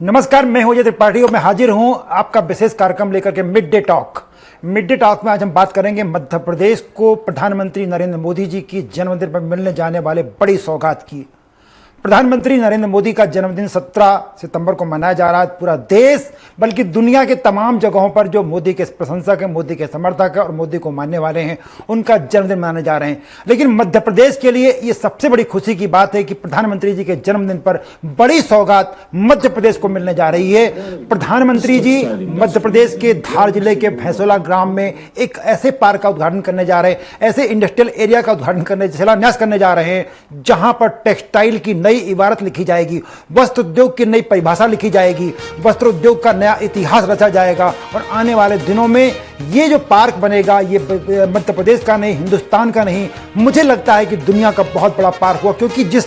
नमस्कार, मैं हूं अजय त्रिपाठी और मैं हाजिर हूं आपका विशेष कार्यक्रम लेकर के mid day talk. Mid day talk में आज हम बात करेंगे मध्य प्रदेश को प्रधानमंत्री नरेंद्र मोदी जी की जन्मदिन पर मिलने जाने वाले बड़ी सौगात की। प्रधानमंत्री नरेंद्र मोदी का जन्मदिन 17 सितंबर को मनाया जा रहा है। पूरा देश बल्कि दुनिया के तमाम जगहों पर जो मोदी के प्रशंसक हैं, मोदी के समर्थक हैं और मोदी को मानने वाले हैं, उनका जन्मदिन मनाने जा रहे हैं। लेकिन मध्य प्रदेश के लिए ये सबसे बड़ी खुशी की बात है कि प्रधानमंत्री जी के जन्मदिन पर बड़ी सौगात मध्य प्रदेश को मिलने जा रही है। प्रधानमंत्री जी मध्य प्रदेश के धार जिले के भैंसोला ग्राम में एक ऐसे पार्क का उद्घाटन करने जा रहे हैं, ऐसे इंडस्ट्रियल एरिया का उद्घाटन करने, शिलान्यास करने जा रहे हैं, जहां पर टेक्सटाइल की नई इबारत लिखी जाएगी, वस्त्र उद्योग की नई परिभाषा लिखी जाएगी, वस्त्र उद्योग का नया इतिहास रचा जाएगा। और आने वाले दिनों में ये जो पार्क बनेगा, ये मध्य प्रदेश का नहीं, हिंदुस्तान का नहीं, मुझे लगता है कि दुनिया का बहुत बड़ा पार्क हुआ। क्योंकि जिस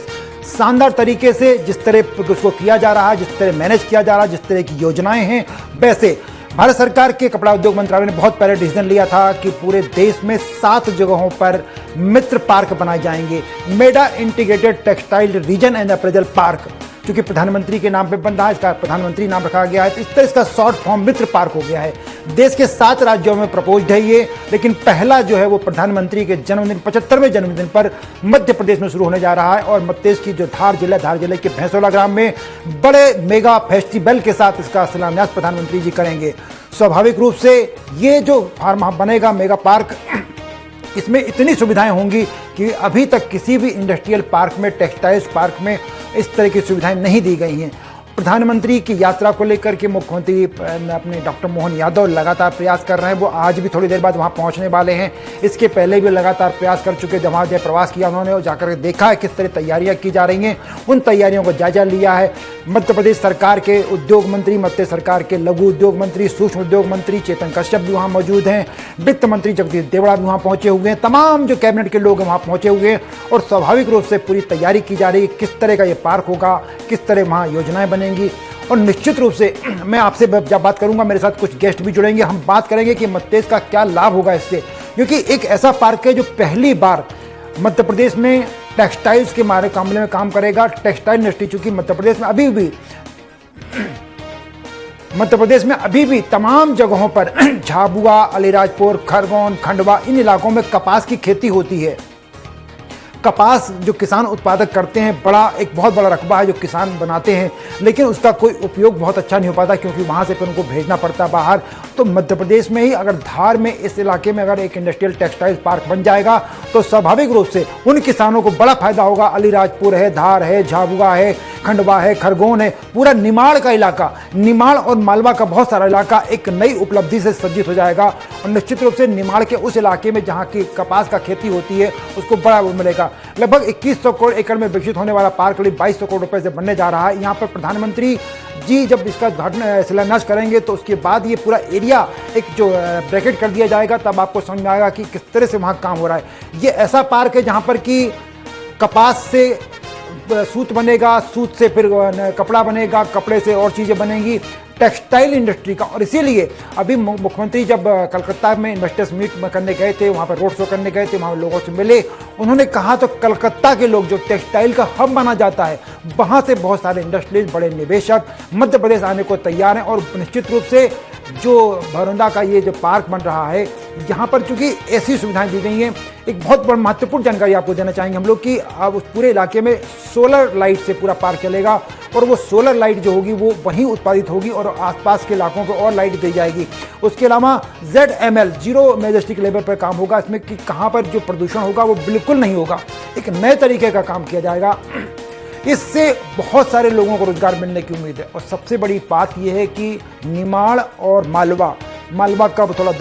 शानदार तरीके से जिस तरह उसको किया जा रहा है, जिस तरह मैनेज किया जा रहा है, जिस तरह की योजनाएं हैं, वैसे भारत सरकार के कपड़ा उद्योग मंत्रालय ने बहुत पहले डिसीजन लिया था कि पूरे देश में 7 जगहों पर मित्र पार्क बनाए जाएंगे। Mega integrated textile reason and appraisal park, क्योंकि प्रधानमंत्री के नाम पे बन रहा है, इसका प्रधानमंत्री नाम रखा गया है, तो इस तरह इसका शॉर्ट फॉर्म मित्र पार्क हो गया है। देश के 7 राज्यों में प्रपोज्ड है ये, लेकिन पहला जो है वो प्रधानमंत्री के जन्मदिन 75वें जन्मदिन पर मध्य प्रदेश में शुरू होने जा रहा है। और मध्य प्रदेश की जो धार जिले के भैंसोला ग्राम में बड़े मेगा फेस्टिवल के साथ इसका शिलान्यास प्रधानमंत्री जी करेंगे। स्वाभाविक रूप से ये जो फार्म बनेगा मेगा पार्क, इसमें इतनी सुविधाएं होंगी कि अभी तक किसी भी इंडस्ट्रियल पार्क में, टेक्सटाइल्स पार्क में इस तरह की सुविधाएं नहीं दी गई हैं। प्रधानमंत्री की यात्रा को लेकर के मुख्यमंत्री अपने डॉक्टर मोहन यादव लगातार प्रयास कर रहे हैं। वो आज भी थोड़ी देर बाद वहां पहुंचने वाले हैं। इसके पहले भी लगातार प्रयास कर चुके, जब वहाँ प्रवास किया उन्होंने और जाकर के देखा है किस तरह तैयारियां की जा रही हैं, उन तैयारियों को जायजा लिया है। मध्य प्रदेश सरकार के उद्योग मंत्री, मध्य सरकार के लघु उद्योग मंत्री, सूक्ष्म उद्योग मंत्री चेतन कश्यप भी वहाँ मौजूद हैं, वित्त मंत्री जगदीश देवड़ा भी वहाँ पहुंचे हुए हैं, तमाम जो कैबिनेट के लोग हैं वहाँ पहुंचे हुए हैं। और स्वाभाविक रूप से पूरी तैयारी की जा रही है किस तरह का ये पार्क होगा, किस तरह वहाँ योजनाएं बनेंगी। और निश्चित रूप से मैं आपसे जब बात करूंगा, मेरे साथ कुछ गेस्ट भी जुड़ेंगे, हम बात करेंगे कि मध्य प्रदेश का क्या लाभ होगा इससे। क्योंकि एक ऐसा पार्क है जो पहली बार मध्य प्रदेश में टेक्सटाइल्स के मामले में काम करेगा। टेक्सटाइल इंडस्ट्री, चूंकि मध्य प्रदेश में अभी भी तमाम जगहों पर झाबुआ, अलीराजपुर, खरगोन, खंडवा, इन इलाकों में कपास की खेती होती है। कपास जो किसान उत्पादक करते हैं, एक बहुत बड़ा रकबा है जो किसान बनाते हैं, लेकिन उसका कोई उपयोग बहुत अच्छा नहीं हो पाता, क्योंकि वहाँ से फिर उनको भेजना पड़ता है बाहर। तो मध्य प्रदेश में ही अगर धार में, इस इलाके में अगर एक इंडस्ट्रियल टेक्सटाइल पार्क बन जाएगा तो स्वाभाविक रूप से उन किसानों को बड़ा फायदा होगा। अलीराजपुर है, धार है, झाबुआ है, खंडवा है, खरगोन है, पूरा निमाड़ का इलाका, निमाड़ और मालवा का बहुत सारा इलाका एक नई उपलब्धि से सज्जित हो जाएगा। और निश्चित रूप से निमाड़ के उस इलाके में जहाँ की कपास का खेती होती है उसको बड़ा मिलेगा। लगभग 2100 करोड़ एकड़ में विकसित होने वाला पार्क करीब 2200 करोड़ रुपए से बनने जा रहा है। यहाँ पर प्रधानमंत्री जी जब इसका उद्घाटन शिलान्यास करेंगे तो उसके बाद ये पूरा एरिया एक जो ब्रैकेट कर दिया जाएगा, तब आपको समझ में आएगा कि किस तरह से वहाँ काम हो रहा है। ये ऐसा पार्क है जहाँ पर कि कपास से सूत बनेगा, सूत से फिर कपड़ा बनेगा, कपड़े से और चीज़ें बनेंगी, टेक्सटाइल इंडस्ट्री का। और इसीलिए अभी मुख्यमंत्री जब कलकत्ता में इन्वेस्टर्स मीट करने गए थे, वहाँ पर रोड शो करने गए थे, वहाँ लोगों से मिले, उन्होंने कहा तो कलकत्ता के लोग जो टेक्सटाइल का हब माना जाता है, वहाँ से बहुत सारे इंडस्ट्रीज, बड़े निवेशक मध्य प्रदेश आने को तैयार हैं। और निश्चित रूप से जो भरौंदा का ये जो पार्क बन रहा है, यहाँ पर चूंकि ऐसी सुविधाएं दी गई हैं, एक बहुत बड़ी महत्वपूर्ण जानकारी आपको देना चाहेंगे हम लोग कि अब उस पूरे इलाके में सोलर लाइट से पूरा पार्क चलेगा। और वो सोलर लाइट जो होगी वो वहीं उत्पादित होगी और आसपास के इलाकों को और लाइट दी जाएगी। उसके अलावा ZML, जीरो मैजेस्टिक लेवल पर काम होगा। इसमें कि कहाँ पर जो प्रदूषण होगा वो बिल्कुल नहीं होगा, एक नए तरीके का काम किया जाएगा। इससे बहुत सारे लोगों को रोजगार मिलने की उम्मीद है। और सबसे बड़ी बात यह है कि निमाड़ और मालवा का थोड़ा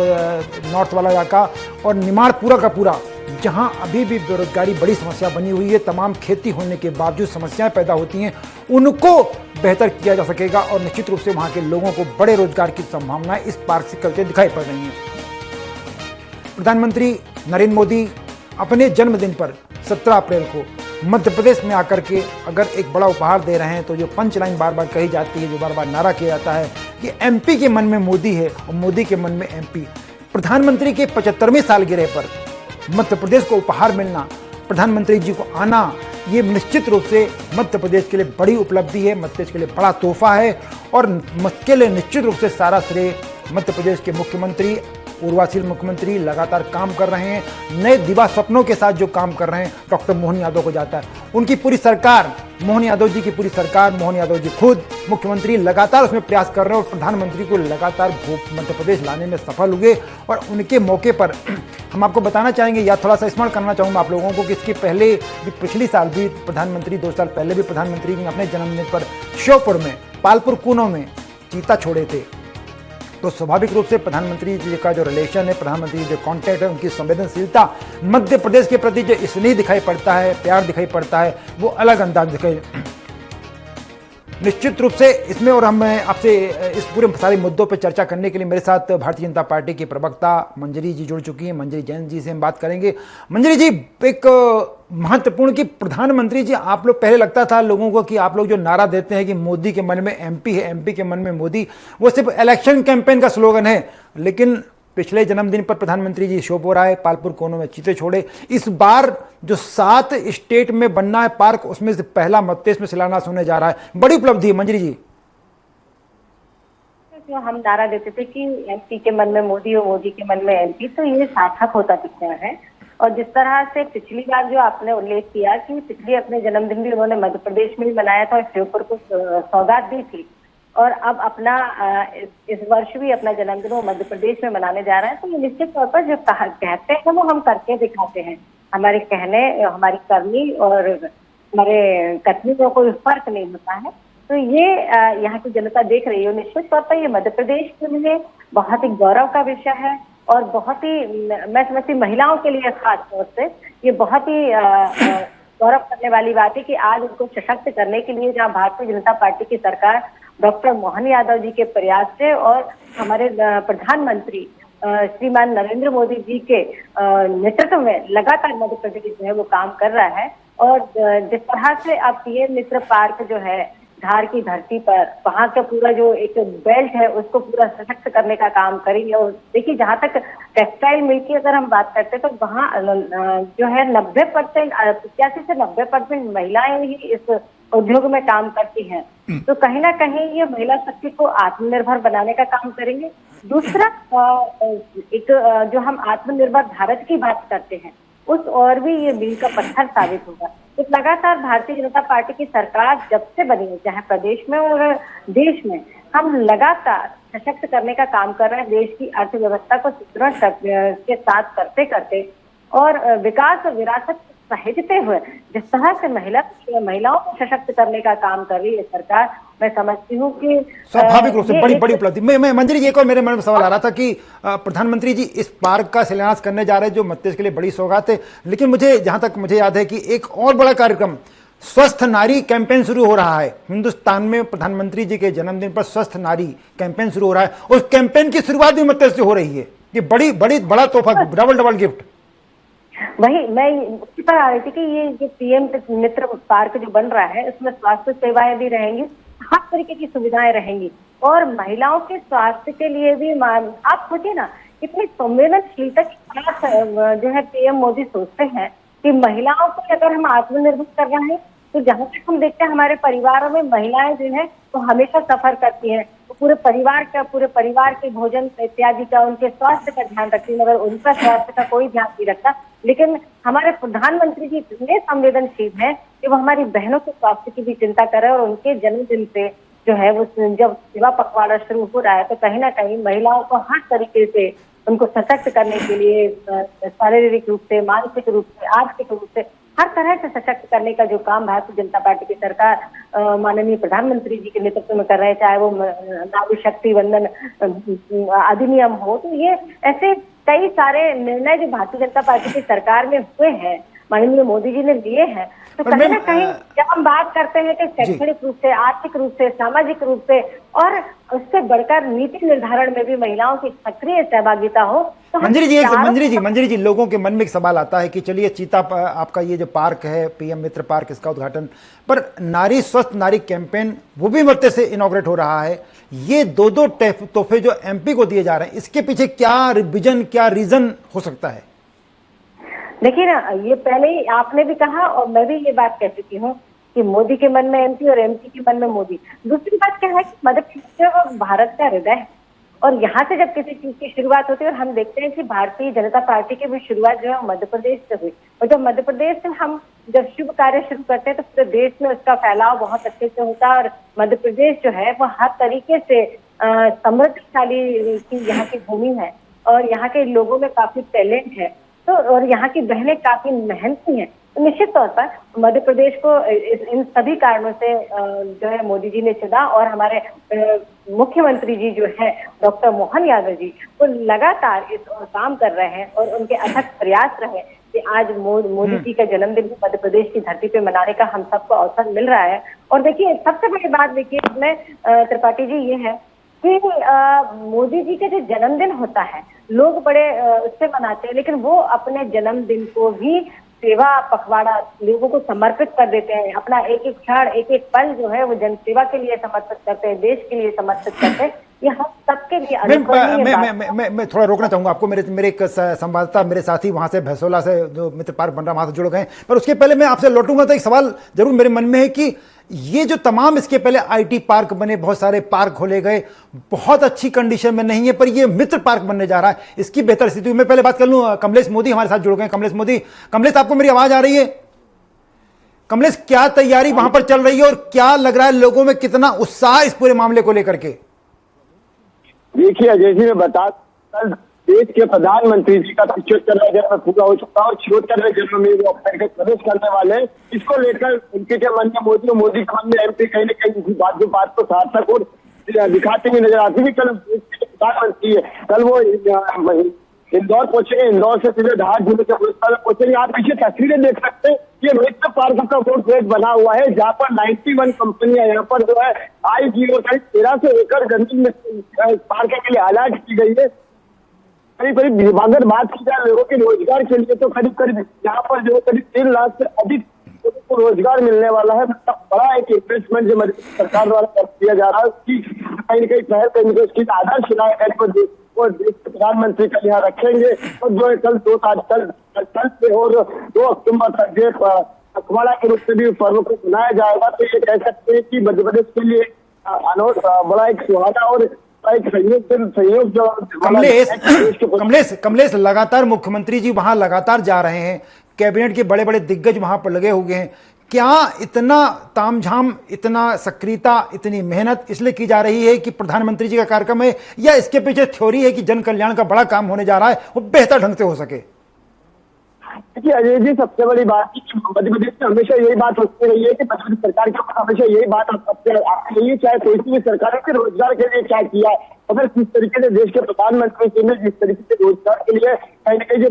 नॉर्थ वाला इलाका और निमाड़ पूरा का पूरा, जहां अभी भी बेरोजगारी बड़ी समस्या बनी हुई है, तमाम खेती होने के बावजूद समस्याएं पैदा होती हैं, उनको बेहतर किया जा सकेगा। और निश्चित रूप से वहां के लोगों को बड़े रोजगार की संभावनाएं इस पार्क से करते दिखाई पड़ रही हैं। प्रधानमंत्री नरेंद्र मोदी अपने जन्मदिन पर 17 अप्रैल को मध्य प्रदेश में आकर के अगर एक बड़ा उपहार दे रहे हैं, तो जो पंच लाइन बार बार कही जाती है, जो बार बार नारा किया जाता है कि MP के मन में मोदी है और मोदी के मन में MP, प्रधानमंत्री के 75वें सालगिरह पर मध्य प्रदेश को उपहार मिलना, प्रधानमंत्री जी को आना, ये निश्चित रूप से मध्य प्रदेश के लिए बड़ी उपलब्धि है, मध्य प्रदेश के लिए बड़ा तोहफा है और के लिए निश्चित रूप से सारा श्रेय मध्य प्रदेश के मुख्यमंत्री, पूर्वाशील मुख्यमंत्री लगातार काम कर रहे हैं, नए दिवा सपनों के साथ जो काम कर रहे हैं डॉक्टर मोहन यादव को जाता है। उनकी पूरी सरकार, मोहन यादव जी की पूरी सरकार, मोहन यादव जी खुद मुख्यमंत्री लगातार उसमें प्रयास कर रहे हैं और प्रधानमंत्री को लगातार मध्य प्रदेश लाने में सफल हुए। और उनके मौके पर हम आपको बताना चाहेंगे या थोड़ा सा स्मरण करना चाहूँगा आप लोगों को कि इसके पहले भी पिछली साल भी प्रधानमंत्री, 2 साल पहले भी प्रधानमंत्री ने अपने जन्मदिन पर श्योपुर में, पालपुर कूनो में चीता छोड़े थे। तो स्वाभाविक रूप से प्रधानमंत्री जी का जो रिलेशन है, प्रधानमंत्री जी जो कॉन्टैक्ट है, उनकी संवेदनशीलता मध्य प्रदेश के प्रति जो स्नेह दिखाई पड़ता है, प्यार दिखाई पड़ता है, वो अलग अंदाज दिखाई निश्चित रूप से इसमें। और हम आपसे इस पूरे सारे मुद्दों पर चर्चा करने के लिए मेरे साथ भारतीय जनता पार्टी की प्रवक्ता मंजरी जी जुड़ चुकी हैं। मंजरी जैन जी से हम बात करेंगे। मंजरी जी, एक महत्वपूर्ण कि प्रधानमंत्री जी, आप लोग पहले लगता था लोगों को कि आप लोग जो नारा देते हैं कि मोदी के मन में एमपी है, एमपी के मन में मोदी, वो सिर्फ इलेक्शन कैंपेन का स्लोगन है। लेकिन पिछले जन्मदिन पर प्रधानमंत्री जी श्योपुर आए, पालपुर कोनों में चीते छोड़े। इस बार जो 7 स्टेट में बनना है पार्क, उसमें से पहला मध्य प्रदेश में शिलान्यास होने जा रहा है, बड़ी उपलब्धि है। मंजरी जी, जो हम नारा देते थे कि एमपी के मन में मोदी और मोदी के मन में एमपी, तो ये सार्थक होता दिख रहा है। और जिस तरह से पिछली बार जो आपने उल्लेख किया कि पिछली अपने जन्मदिन भी उन्होंने मध्य प्रदेश में ही मनाया था और श्योपुर को सौगात दी थी, और अब अपना इस वर्ष भी अपना जन्मदिन वो मध्य प्रदेश में मनाने जा रहे हैं, तो ये निश्चित तौर पर जो कहते हैं वो हम करके दिखाते हैं। हमारे कहने, हमारी करनी और हमारे कथनी को कोई फर्क नहीं होता है। तो ये यहाँ की जनता देख रही है। निश्चित तौर पर ये मध्य प्रदेश के लिए बहुत ही गौरव का विषय है और बहुत ही, मैं समझती महिलाओं के लिए खास तौर से ये बहुत ही गौरव करने वाली बात है कि आज उनको सशक्त करने के लिए जहाँ भारतीय जनता पार्टी की सरकार डॉक्टर मोहन यादव जी के प्रयास से और हमारे प्रधानमंत्री श्रीमान नरेंद्र मोदी जी के नेतृत्व में लगातार मध्य प्रदेश जो है वो काम कर रहा है। और जिस तरह से अब पीएम मित्र पार्क जो है धार की धरती पर, वहां का पूरा जो एक बेल्ट है उसको पूरा सशक्त करने का काम करेंगे। और देखिए, जहां तक टेक्सटाइल मिल की अगर हम बात करते हैं तो वहाँ जो है 90%, 85 से 90% महिलाएं ही इस उद्योग में काम करती हैं। तो कहीं ना कहीं ये महिला शक्ति को आत्मनिर्भर बनाने का काम करेंगे। दूसरा, एक जो हम आत्मनिर्भर भारत की बात करते हैं उस और भी ये मील का पत्थर साबित होगा। तो लगातार भारतीय जनता पार्टी की सरकार जब से बनी है, चाहे प्रदेश में और देश में, हम लगातार सशक्त करने का काम कर रहे हैं। देश की अर्थव्यवस्था को सुदृढ़ के साथ करते करते और विकास और विरासत सहेजते हुए जिस तरह से महिलाओं को सशक्त करने का काम कर रही है सरकार, मैं समझती हूँ कि स्वाभाविक रूप से बड़ी बड़ी उपलब्धि। मैं मंजरी जी, एक और मेरे मन में सवाल आ रहा था कि प्रधानमंत्री जी इस पार्क का शिलान्यास करने जा रहे हैं जो मध्य प्रदेश के लिए बड़ी सौगात है। लेकिन मुझे जहां तक मुझे याद है कि एक और बड़ा कार्यक्रम, स्वस्थ नारी कैंपेन शुरू हो रहा है हिंदुस्तान में। प्रधानमंत्री जी के जन्मदिन पर स्वस्थ नारी कैंपेन शुरू हो रहा है। उस कैंपेन की शुरुआत भी मध्य प्रदेश से हो रही है। ये बड़ा तोहफा, डबल गिफ्ट। वही मैं उसी पर आ रही थी कि ये जो पीएम मित्र पार्क जो बन रहा है उसमें स्वास्थ्य सेवाएं भी रहेंगी, हर तरीके की सुविधाएं रहेंगी और महिलाओं के स्वास्थ्य के लिए भी। आप सोचिए ना, कितनी संवेदनशीलता के साथ जो है पीएम मोदी सोचते हैं कि महिलाओं को अगर हम आत्मनिर्भर कर रहे हैं, तो जहां तक हम देखते हैं हमारे परिवारों में महिलाएं जो है वो हमेशा सफर करती हैं। तो पूरे परिवार के भोजन इत्यादि का, उनके स्वास्थ्य का ध्यान रखती है, मगर उनका स्वास्थ्य का कोई ध्यान नहीं रखता। लेकिन हमारे प्रधानमंत्री जी इतने संवेदनशील हैं कि वो हमारी बहनों के स्वास्थ्य की भी चिंता कर रहे हैं। और उनके जन्मदिन से जो है वो जब सेवा पखवाड़ा शुरू हो रहा है, तो कहीं ना कहीं महिलाओं को हर तरीके से उनको सशक्त करने के लिए, शारीरिक रूप से, मानसिक रूप से, आर्थिक रूप से, हर तरह से सशक्त करने का जो काम भारतीय जनता पार्टी की सरकार माननीय प्रधानमंत्री जी के नेतृत्व में कर रहे हैं, चाहे वो नारी शक्ति वंदन अधिनियम हो, तो ये ऐसे कई सारे निर्णय जो भारतीय जनता पार्टी की सरकार में हुए हैं, माननीय मोदी जी ने लिए हैं। तो कहीं ना कहीं जब हम बात करते हैं कि शैक्षणिक रूप से, आर्थिक रूप से, सामाजिक रूप से और उससे बढ़कर नीति निर्धारण में भी महिलाओं की सक्रिय सहभागिता हो, तो मंजरी जी, लोगों के मन में एक सवाल आता है कि चलिए चीता आपका ये जो पार्क है पीएम मित्र पार्क, इसका उद्घाटन पर नारी स्वस्थ नारी कैंपेन वो भी मध्य से इनॉग्रेट हो रहा है। ये दो तोहफे जो एमपी को दिए जा रहे हैं, इसके पीछे क्या विजन, क्या रीजन हो सकता है? देखिए ना, ये पहले ही आपने भी कहा और मैं भी ये बात कह चुकी हूँ कि मोदी के मन में एमपी और एमपी के मन में मोदी। दूसरी बात क्या है कि मध्य प्रदेश जो है वो भारत का हृदय है और यहाँ से जब किसी चीज की शुरुआत होती है, और हम देखते हैं कि भारतीय जनता पार्टी की भी शुरुआत जो है वो मध्य प्रदेश से हुई, और जब मध्य प्रदेश से हम जब शुभ कार्य शुरू करते हैं तो पूरे देश में उसका फैलाव बहुत अच्छे से होता है। और मध्य प्रदेश जो है वो हर तरीके से समृद्धशाली की यहाँ की भूमि है और यहाँ के लोगों में काफी टैलेंट है, तो और यहाँ की बहनें काफी मेहनती हैं। तो निश्चित तौर पर मध्य प्रदेश को इन सभी कारणों से जो है मोदी जी ने चुना, और हमारे मुख्यमंत्री जी जो है डॉक्टर मोहन यादव जी वो लगातार इस ओर काम कर रहे हैं और उनके अथक प्रयास रहे कि आज मोदी जी का जन्मदिन भी मध्य प्रदेश की धरती पे मनाने का हम सबको अवसर मिल रहा है। और देखिए, सबसे बड़ी बात देखिए इसमें त्रिपाठी जी ये है कि मोदी जी का जो जन्मदिन होता है लोग बड़े उससे मनाते हैं, लेकिन वो अपने जन्मदिन को भी सेवा पखवाड़ा लोगों को समर्पित कर देते हैं। अपना एक एक क्षण एक एक पल जो है वो जनसेवा के लिए समर्पित करते हैं, देश के लिए समर्पित करते हैं। ये हम सबके लिए मैं थोड़ा रोकना चाहूंगा आपको। मेरे एक संवाददाता मेरे साथी वहां से भैंसोला से जो मित्र पार्क बन रहा वहां से जुड़ गए, पर उसके पहले मैं आपसे लौटूंगा तो एक सवाल जरूर मेरे मन में है कि ये जो तमाम इसके पहले आईटी पार्क बने, बहुत सारे पार्क खोले गए, बहुत अच्छी कंडीशन में नहीं है, पर ये मित्र पार्क बनने जा रहा है, इसकी बेहतर स्थिति। मैं पहले बात कर लूं, कमलेश मोदी हमारे साथ जुड़ गए। कमलेश मोदी, कमलेश आपको मेरी आवाज आ रही है? कमलेश, क्या तैयारी वहां पर चल रही है और क्या लग रहा है लोगों में कितना उत्साह इस पूरे मामले को लेकर के? देखिए अजय जी, मैं बता, कल देश के प्रधानमंत्री जी का 75वां जन्म पूरा हो चुका और 76वें जन्म में वो अपने प्रवेश करने वाले हैं। इसको लेकर उनके के मन में मोदी और मोदी के मन में एमपी कहीं न कहीं इसी बात को सार्थक और दिखाते हुए नजर आती है। कल प्रधानमंत्री है, कल वो इंदौर पहुंचेंगे, इंदौर से सीधे धार जिले के पुलिस पहुंचेंगे। आप पीछे तस्वीरें देख सकते हैं, ये मित्र पार्क का रोड गेट बना हुआ है जहाँ पर 91 कंपनियां यहाँ पर जो है आईजी और 13 से एकड़ जमीन में पार्क के लिए अलर्ट की गई है। करीब अगर बात की जाए लोगों के रोजगार के लिए तो करीब यहाँ पर जो करीब 3 लाख से अधिक लोगों को रोजगार मिलने वाला है। मतलब बड़ा एक इन्वेस्टमेंट जो सरकार द्वारा किया जा रहा है, उसकी कहीं न कहीं पहल करने उसकी आधारशिला और देश के प्रधानमंत्री का यहाँ रखेंगे। और जो है कल से और 2 अक्टूबर तक जो पखवाड़ा के रूप में भी पर्व को मनाया जाएगा। तो ये कह सकते हैं कि मध्य प्रदेश के लिए बड़ा एक सुहाना और सहयोग जो कमलेश, लगातार मुख्यमंत्री जी वहां लगातार जा रहे हैं, कैबिनेट के बड़े बड़े दिग्गज वहां पर लगे हुए हैं। क्या इतना तामझाम, इतना सक्रियता, इतनी मेहनत इसलिए की जा रही है कि प्रधानमंत्री जी का कार्यक्रम है, या इसके पीछे थ्योरी है कि जन कल्याण का बड़ा काम होने जा रहा है, वो बेहतर ढंग से हो सके? देखिए अजय जी, सबसे बड़ी बात मध्य प्रदेश में हमेशा यही बात होती रही है कि मध्य प्रदेश सरकार के ऊपर हमेशा यही बात यही चाहे कोई सी भी सरकार है रोजगार के लिए क्या किया है। अगर किस तरीके से देश के प्रधानमंत्री जी ने जिस तरीके से रोजगार के लिए कहीं न कहीं जो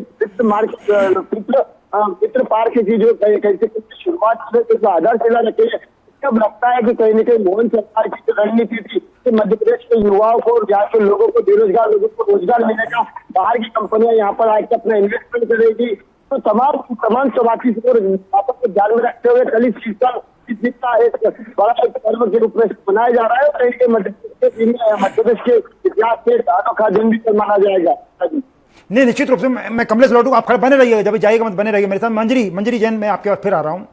मित्र पार्क की जो कैसे शुरुआत की आधारशिला रखी है, जब लगता है कि कहीं न कहीं मोहन सरकार की जो रणनीति थी कि मध्य प्रदेश के युवाओं को और यहाँ के लोगों को, बेरोजगार लोगों को रोजगार मिलेगा, बाहर की कंपनियां यहाँ पर आकर अपना इन्वेस्टमेंट करेगी, तो तमाम चौबासी को ध्यान में रखते हुए कल इस का एक बड़ा एक पर्व के रूप में मनाया जा रहा है। और कहीं मध्य प्रदेश के इतिहास से अनोखा दिन भी माना जाएगा। नहीं, निश्चित रूप से मैं कमलेश लौटूंगा, आप खड़े बने रहिएगा, जब जाइएगा मत बने रहिए मेरे साथ। मंजरी जैन, मैं आपके पास फिर आ रहा हूँ।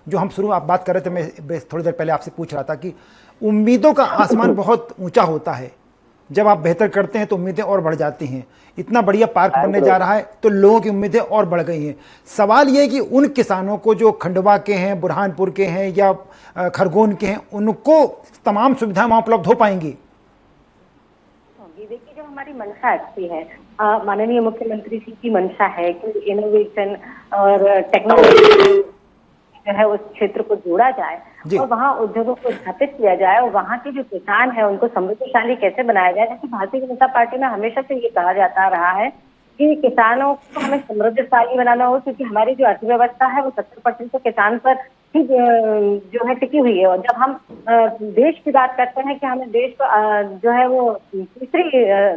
जो हम शुरू आप बात कर रहे थे, मैं थोड़ी देर पहले आपसे पूछ रहा था कि उम्मीदों का आसमान बहुत ऊंचा होता है, जब आप बेहतर करते हैं तो उम्मीदें और बढ़ जाती हैं। इतना बढ़िया पार्क बनने जा रहा है तो लोगों की उम्मीदें और बढ़ गई हैं। सवाल यह है कि उन किसानों को जो खंडवा के हैं, बुरहानपुर के हैं या खरगोन के हैं, उनको तमाम सुविधाएं वहां उपलब्ध हो पाएंगी? देखिए, जो हमारी मंशा अच्छी है, माननीय मुख्यमंत्री जी की मंशा है कि इनोवेशन और टेक्नोलॉजी जो है उस क्षेत्र को जोड़ा जाए और वहाँ उद्योगों को स्थापित किया जाए और वहाँ के जो किसान है उनको समृद्धशाली कैसे बनाया जाए। जैसे भारतीय जनता पार्टी में हमेशा से ये कहा जाता रहा है कि किसानों को हमें समृद्धशाली बनाना हो, क्योंकि हमारी जो अर्थव्यवस्था है वो 70% तो किसान पर ही जो है टिकी हुई है। और जब हम देश की बात करते हैं कि हमें देश को जो है वो तीसरी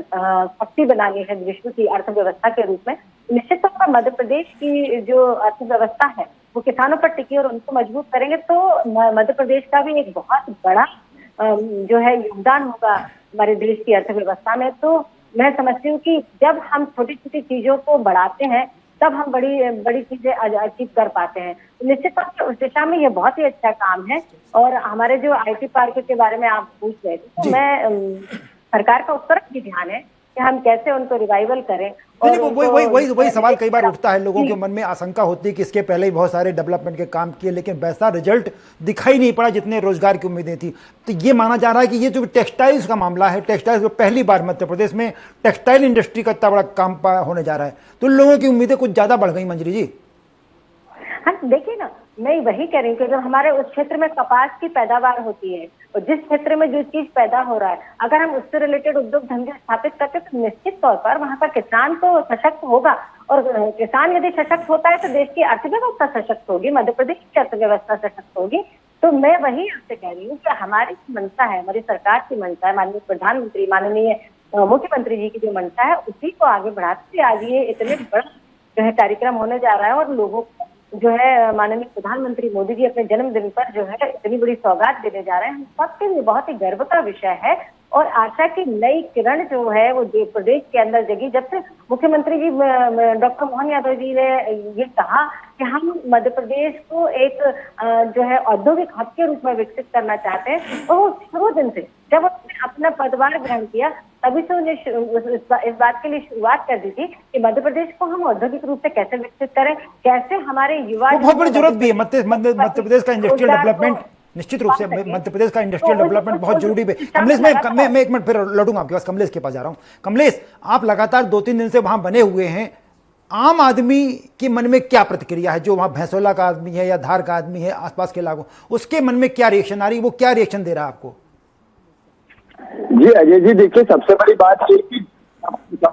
शक्ति बनानी है विश्व की अर्थव्यवस्था के रूप में, निश्चित तौर पर मध्य प्रदेश की जो अर्थव्यवस्था है वो किसानों पर टिकी और उनको मजबूत करेंगे तो मध्य प्रदेश का भी एक बहुत बड़ा जो है योगदान होगा हमारे देश की अर्थव्यवस्था में। तो मैं समझती हूँ कि जब हम छोटी छोटी चीजों को बढ़ाते हैं तब हम बड़ी बड़ी चीजें अचीव कर पाते हैं। तो निश्चित तौर पर उस दिशा में ये बहुत ही अच्छा काम है। और हमारे जो IT पार्क के बारे में आप पूछ रहे थे, तो मैं सरकार का उस तरफ भी ध्यान है कि हम कैसे उनको रिवाइवल करें। नहीं, वही सवाल कई बार उठता है, लोगों के मन में आशंका होती है कि इसके पहले ही बहुत सारे डेवलपमेंट के काम किए, लेकिन वैसा रिजल्ट दिखाई नहीं पड़ा जितने रोजगार की उम्मीदें थी। तो ये माना जा रहा है कि ये जो टेक्सटाइल्स का मामला है, टेक्सटाइल्स में पहली बार मध्य प्रदेश में टेक्सटाइल इंडस्ट्री का इतना बड़ा काम होने जा रहा है, तो लोगों की उम्मीदें कुछ ज्यादा बढ़ गई मंजरी जी। हाँ, देखिए ना, मैं वही कह रही हूँ कि जब हमारे उस क्षेत्र में कपास की पैदावार होती है और जिस क्षेत्र में जो चीज पैदा हो रहा है, अगर हम उससे रिलेटेड उद्योग धंधे स्थापित करते हैं तो निश्चित तौर पर वहां पर किसान तो सशक्त होगा। और किसान यदि सशक्त होता है तो देश की अर्थव्यवस्था सशक्त होगी, मध्य प्रदेश की अर्थव्यवस्था सशक्त होगी। तो मैं वही आपसे कह रही हूँ कि हमारी मंशा है, हमारी सरकार की मंशा है, माननीय प्रधानमंत्री, माननीय मुख्यमंत्री जी की जो मंशा है, उसी को आगे बढ़ाते हुए आज ये इतने बड़ा जो है कार्यक्रम होने जा रहा है। और लोगों को जो है माननीय प्रधानमंत्री मोदी जी अपने जन्मदिन पर जो है इतनी बड़ी सौगात देने जा रहे हैं, हम सबके लिए बहुत ही गर्व का विषय है। और आशा की नई किरण जो है वो प्रदेश के अंदर जगी जब से मुख्यमंत्री जी डॉक्टर मोहन यादव जी ने ये कहा कि हम मध्य प्रदेश को एक जो है औद्योगिक हब के रूप में विकसित करना चाहते हैं। और वो शुरू दिन से जब उन्होंने अपना पदभार ग्रहण किया तभी से उन्हें इस बात के लिए शुरुआत कर दी थी कि मध्य प्रदेश को हम औद्योगिक रूप से कैसे विकसित करें, कैसे हमारे युवा, बहुत बड़ी जरूरत भी है मध्य प्रदेश का इंडस्ट्रियल डेवलपमेंट, निश्चित रूप से मध्य प्रदेश का इंडस्ट्रियल डेवलपमेंट बहुत जरूरी है। कमलेश, मैं एक मिनट फिर लौटूंगा आपके पास, कमलेश के पास जा रहा हूं। कमलेश, आप लगातार 2-3 दिन से वहां बने हुए हैं, आम आदमी के मन में क्या प्रतिक्रिया है, जो वहां भैंसोला का आदमी है या धार का आदमी है, आसपास के इलाकों, उसके मन में क्या रिएक्शन आ रही है, वो क्या रिएक्शन दे रहा है आपको? जी अजय जी, देखिए सबसे बड़ी बात ये कि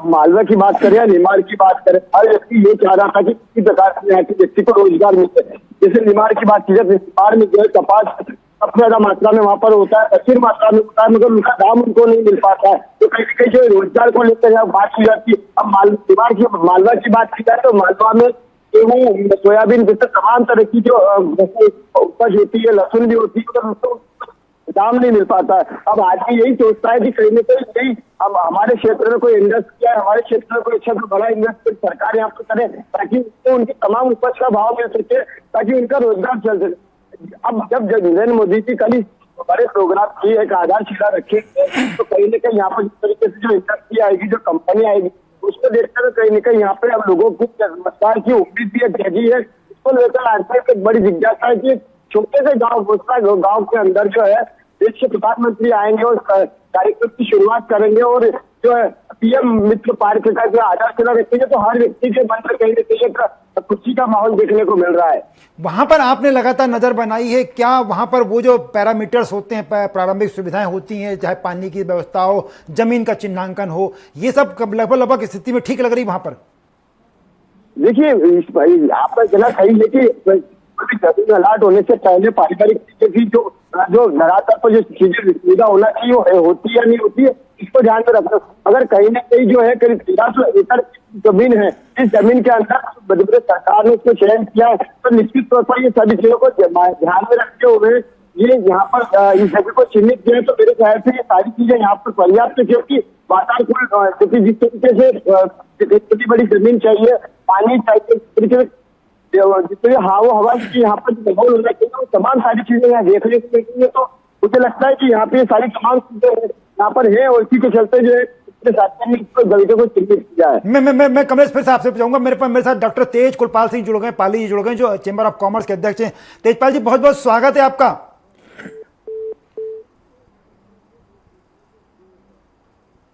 मालवा की बात करें या निमाड़ की बात करें, हर व्यक्ति ये चाह रहा था कि किसी प्रकार से यहाँ के व्यक्ति को रोजगार मिले। जैसे निमाड़ की बात की जाए, निमाड़ में जो है कपास सबसे ज्यादा मात्रा में वहाँ पर होता है, प्रचुर मात्रा में होता है, मगर उनका दाम उनको नहीं मिल पाता है। तो कहीं ना कहीं जो रोजगार को लेकर यहाँ बात की जाती है। अब मालवा की बात की जाए तो मालवा में गेहूँ, सोयाबीन जैसे तमाम तरह की जो उपज होती है, लहसुन भी होती है, तो दाम नहीं मिल पाता है। अब आदमी यही सोचता है कि कहीं ना कहीं अब हमारे क्षेत्र में कोई इन्वेस्ट किया है, हमारे क्षेत्र में कोई अच्छा तो बड़ा इन्वेस्टमेंट सरकार यहाँ पर करे ताकि उसको उनकी तमाम उपज का भाव मिल सके, ताकि उनका रोजगार चल सके। अब जब नरेंद्र मोदी जी कल बड़े प्रोग्राम की एक आधारशिला रखे तो कहीं ना कहीं यहाँ पर जिस तरीके से जो इंडस्ट्री आएगी, जो कंपनी आएगी, उसको देखते हुए कहीं ना कहीं यहाँ पे अब लोगों को रोजगार की उम्मीद भी जगी है। इसको लेकर आज एक बड़ी जिज्ञासा है कि छोटे से गाँव के अंदर जो है देश के प्रधानमंत्री आएंगे और कार्यक्रम की शुरुआत करेंगे और जो है PM मित्र पार्क का जो आधारशिला रखेंगे, तो हर व्यक्ति के मन में कहीं ना कहीं खुशी का माहौल देखने को मिल रहा है। वहां पर आपने लगातार नजर बनाई है, क्या वहां पर वो जो पैरामीटर्स होते हैं, प्रारंभिक सुविधाएं होती हैं, चाहे पानी की व्यवस्था हो, जमीन का चिन्हांकन हो, ये सब लगभग स्थिति में ठीक लग रही वहां पर? देखिए भाई, आपका कहना सही है कि जमीन अलाट होने से पहले पारिवारिक चीजें भी जो धरातल पर जो चीजें सुविधा होना चाहिए वो होती है या नहीं होती है, इसको ध्यान में रखना। अगर कहीं ना कहीं जो है करीब 1300 एकड़ जमीन है, इस जमीन के अंदर मध्य प्रदेश सरकार ने इसको चयन किया है, तो निश्चित तौर पर ये सभी चीजों को ध्यान में रखते हुए ये यहाँ पर इस जगह को चिन्हित किया है। तो मेरे ख्याल से ये सारी चीजें यहाँ पर पर्याप्त है, क्योंकि वातावरण क्योंकि जिस तरीके से इतनी बड़ी जमीन चाहिए, पानी चाहिए, तरीके से जितने हवा की यहाँ पर माहौल होना चाहिए, वो तमाम सारी चीजें यहाँ देखने को मिलती है। तो मुझे लगता है कि यहाँ पे सारी तमाम चीजें यहाँ पर है और इसी के चलते जो है जगह को चिन्हित किया है। मैं कमलेश फिर से आपसे पूछूंगा। मेरे साथ डॉक्टर तेज कुलपाल सिंह जुड़ गए, पाली जी जुड़ गए, जो चेंबर ऑफ कॉमर्स के अध्यक्ष हैं। तेजपाल जी, बहुत बहुत स्वागत है आपका।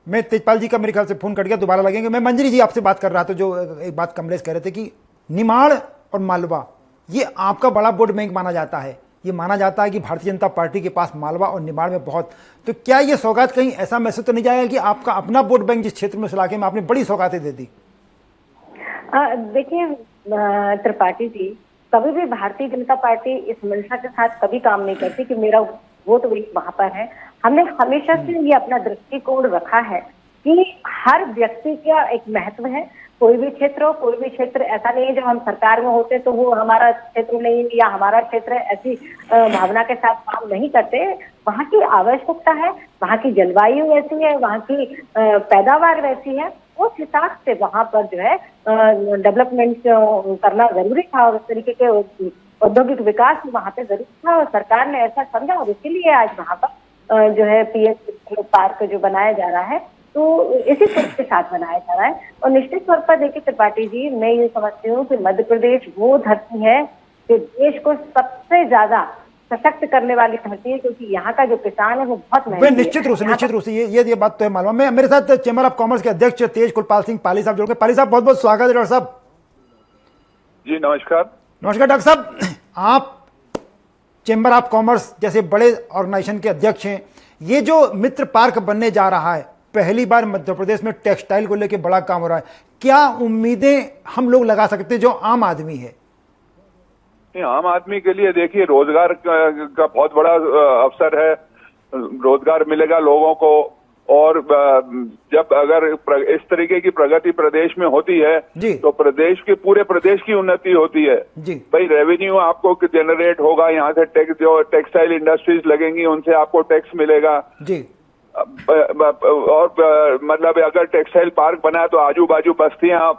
मैं तेजपाल जी का मेरे ख्याल से फोन कट गया, दोबारा लगेंगे। मैं मंजरी जी आपसे बात कर रहा था, जो एक बात कमलेश कह रहे थे कि निमाड़ और मालवा ये आपका बड़ा वोट बैंक माना जाता है। ये माना जाता है कि भारतीय जनता पार्टी के पास मालवा और निमाड़ में बहुत, तो क्या ये सौगात कहीं ऐसा महसूस तो नहीं जाएगा कि आपका अपना वोट बैंक जिस क्षेत्र में, उस इलाके में आपने बड़ी सौगातें दे दी? देखिए त्रिपाठी जी, कभी भी भारतीय जनता पार्टी इस मंशा के साथ कभी काम नहीं करती कि मेरा वोट बैंक वहां पर है। हमने हमेशा से ये अपना दृष्टिकोण रखा है कि हर व्यक्ति का एक महत्व है। कोई भी क्षेत्र हो, कोई भी क्षेत्र ऐसा नहीं है जब हम सरकार में होते तो वो हमारा क्षेत्र नहीं या हमारा क्षेत्र ऐसी भावना के साथ काम नहीं करते। वहाँ की आवश्यकता है, वहाँ की जलवायु वैसी है, वहाँ की पैदावार वैसी है उस हिसाब से वहां पर जो है डेवलपमेंट करना जरूरी था, और उस तरीके के औद्योगिक विकास वहां पे जरूरी था, और सरकार ने ऐसा समझा और इसीलिए आज वहां पर जो है पीएम पार्क जो बनाया जा रहा है, तो इसी सोच के साथ बनाया जा रहा है। और निश्चित तौर पर देखिए त्रिपाठी जी, मैं ये समझती हूँ कि मध्य प्रदेश वो धरती है जो देश को सबसे ज्यादा सशक्त करने वाली धरती है, क्योंकि यहाँ का जो किसान है वो बहुत मेहनती है। निश्चित रूप से ये बात तो है मालूम है। मेरे साथ चैम्बर ऑफ कॉमर्स के अध्यक्ष तेज कुलपाल सिंह पाली साहब जुड़ गए। पाली साहब बहुत बहुत स्वागत है। डॉक्टर साहब जी नमस्कार। नमस्कार। डॉक्टर साहब, आप चैम्बर ऑफ कॉमर्स जैसे बड़े ऑर्गेनाइजेशन के अध्यक्ष हैं, ये जो मित्र पार्क बनने जा रहा है, पहली बार मध्य प्रदेश में टेक्सटाइल को लेकर बड़ा काम हो रहा है, क्या उम्मीदें हम लोग लगा सकते हैं जो आम आदमी है? आम आदमी के लिए देखिए रोजगार का बहुत बड़ा अवसर है, रोजगार मिलेगा लोगों को, और जब अगर इस तरीके की प्रगति प्रदेश में होती है तो पूरे प्रदेश की उन्नति होती है जी। भाई रेवेन्यू आपको जनरेट होगा, यहाँ से टैक्स, जो टेक्सटाइल इंडस्ट्रीज लगेंगी उनसे आपको टैक्स मिलेगा जी। और मतलब अगर टेक्सटाइल पार्क बना तो आजू बाजू बस्तियां,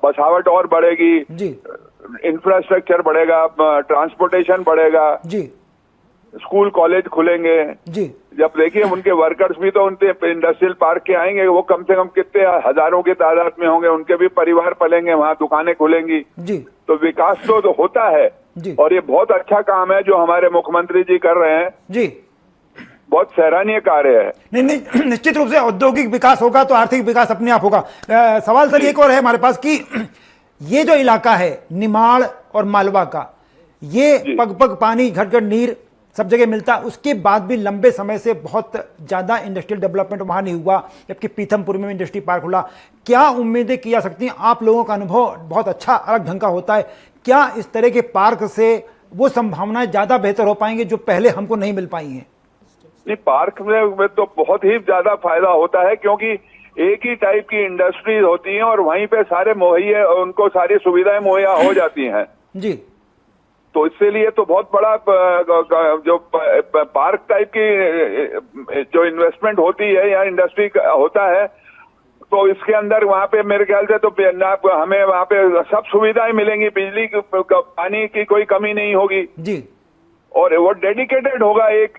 बसावट और बढ़ेगी जी, इंफ्रास्ट्रक्चर बढ़ेगा, ट्रांसपोर्टेशन बढ़ेगा जी, स्कूल कॉलेज खुलेंगे जी। जब देखिए उनके वर्कर्स भी तो उनके इंडस्ट्रियल पार्क के आएंगे, वो कम से कम कितने हजारों की तादाद में होंगे, उनके भी परिवार पलेंगे, वहाँ दुकानें खुलेंगी जी। तो विकास तो होता है जी। और ये बहुत अच्छा काम है जो हमारे मुख्यमंत्री जी कर रहे हैं जी। बहुत सराहनीय कार्य है। नहीं, निश्चित रूप से औद्योगिक विकास होगा तो आर्थिक विकास अपने आप होगा। सवाल सर एक और है हमारे पास कि ये जो इलाका है निमाड़ और मालवा का, ये पग पग पानी घट घट नीर सब जगह मिलता, उसके बाद भी लंबे समय से बहुत ज्यादा इंडस्ट्रियल डेवलपमेंट वहां नहीं हुआ, जबकि पीथमपुर में इंडस्ट्री पार्क खुला। क्या उम्मीदें की जा सकती हैं? आप लोगों का अनुभव बहुत अच्छा अलग ढंग का होता है, क्या इस तरह के पार्क से वो संभावनाएं ज्यादा बेहतर हो पाएंगी जो पहले हमको नहीं मिल पाई हैं? नहीं, पार्क में तो बहुत ही ज्यादा फायदा होता है, क्योंकि एक ही टाइप की इंडस्ट्रीज होती हैं और वहीं पे सारे मुहैया, उनको सारी सुविधाएं मुहैया हो जाती हैं जी। तो इसके लिए तो बहुत बड़ा जो पार्क टाइप की जो इन्वेस्टमेंट होती है या इंडस्ट्री होता है, तो इसके अंदर वहाँ पे मेरे ख्याल से तो हमें वहाँ पे सब सुविधाएं मिलेंगी, बिजली पानी की कोई कमी नहीं होगी जी, और वो डेडिकेटेड होगा एक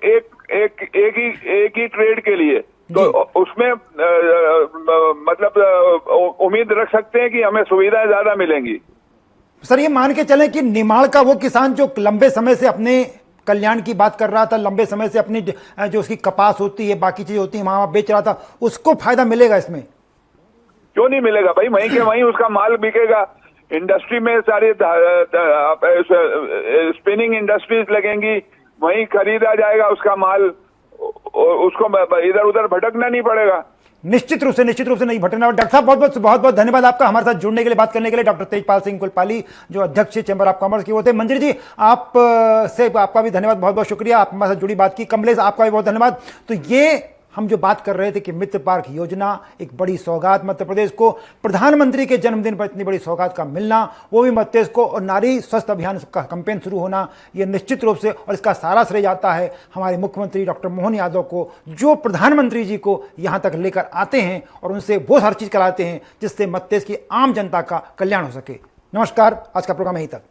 ही ट्रेड के लिए, तो उसमें मतलब उम्मीद रख सकते हैं कि हमें सुविधाएं ज्यादा मिलेंगी। सर ये मान के चलें कि निमाड़ का वो किसान जो लंबे समय से अपने कल्याण की बात कर रहा था, लंबे समय से अपनी जो उसकी कपास होती है बाकी चीजें होती है वहां बेच रहा था, उसको फायदा मिलेगा इसमें? क्यों नहीं मिलेगा भाई, वहीं के वहीं उसका माल बिकेगा, इंडस्ट्री में सारी स्पिनिंग इंडस्ट्रीज लगेंगी, वहीं खरीदा जाएगा उसका माल, उसको इधर उधर भटकना नहीं पड़ेगा। निश्चित रूप से नहीं भटकना। डॉक्टर साहब बहुत बहुत धन्यवाद आपका हमारे साथ जुड़ने के लिए, बात करने के लिए। डॉक्टर तेजपाल सिंह कुलपाली जो अध्यक्ष चैम्बर ऑफ कॉमर्स के होते हैं। मंजरी जी आप से आपका भी धन्यवाद, बहुत बहुत शुक्रिया, आप हमारे साथ जुड़ी बात की। कमलेश आपका भी बहुत धन्यवाद। तो ये हम जो बात कर रहे थे कि मित्र पार्क योजना एक बड़ी सौगात मध्य प्रदेश को, प्रधानमंत्री के जन्मदिन पर इतनी बड़ी सौगात का मिलना, वो भी मध्य प्रदेश को, और नारी स्वस्थ अभियान का कैंपेन शुरू होना, ये निश्चित रूप से, और इसका सारा श्रेय जाता है हमारे मुख्यमंत्री डॉक्टर मोहन यादव को, जो प्रधानमंत्री जी को यहाँ तक लेकर आते हैं और उनसे वो हर चीज़ कराते हैं जिससे मध्य प्रदेश की आम जनता का कल्याण हो सके। नमस्कार, आज का प्रोग्राम यहीं तक।